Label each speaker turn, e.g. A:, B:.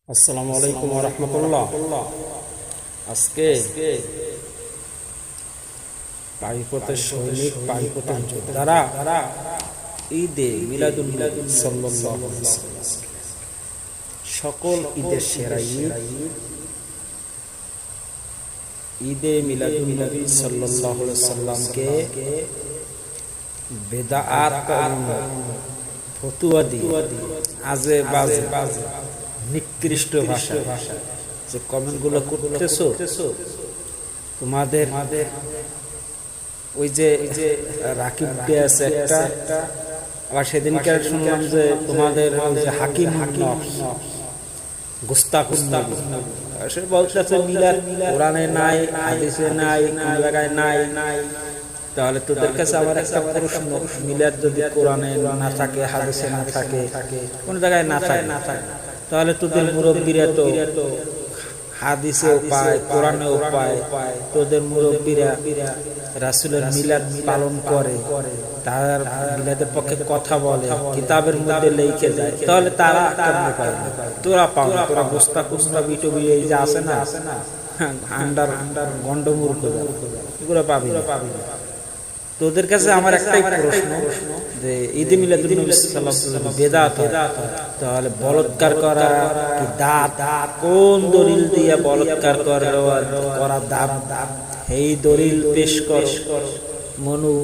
A: আসসালামু আলাইকুম ওয়া রাহমাতুল্লাহ। আজকে পানিপথের সৈনিক, পানিপথের যোদ্ধারা ঈদে মিলাদুন নবী সাল্লাল্লাহু আলাইহি ওয়াসাল্লাম, সকল ঈদের সেরা ঈদ ঈদে মিলাদুন নবী সাল্লাল্লাহু আলাইহি ওয়াসাল্লামকে বেদাত ফতুয়া দিয়ে আজে বাজে নিকৃষ্ট ভাষা যে কমেন্টগুলো করতেছো, তোমাদের ওই যে রাকিব আছে একটা, আবার সেদিনকে শুনলাম যে তোমাদের হাকিম সে বলতেছে মিলাদ কোরআনে নাই, হাদিসে নাই, কোন জায়গায় নাই। তাহলে তোদের কাছে আমার একটা প্রশ্ন, মিলাদ যদি কোরআনে না থাকে, হাদিসে না থাকে, কোন জায়গায় না থাকে, তাহলে তোদের মুরব্বীরা তো হাদিসেও পায়, কোরআনেও পায়, তোদের মুরব্বীরা রাসূলের মিলাদ পালন করে, তার মিলাদের পক্ষে কথা বলে, কিতাবের মধ্যে লিখে যায়, তাহলে তারা কেমনে পায় না? তোরা পাও না? তোরা বস্তা কুস্তা বিটো বিয়ে যে আছে না, আন্ডার গন্ডমূর্খ, এগুলো পাবি না। তোদের কাছে আমার একটাই প্রশ্ন, যে ঈদে মিলাদুন নবী সাল্লাল্লাহু আলাইহি ওয়াসাল্লাম বেদাত, তাহলে বলৎকার করা কি দাত? কোন দলিল দিয়ে বলৎকার করা দাত? এই দলিল পেশ কর। মনু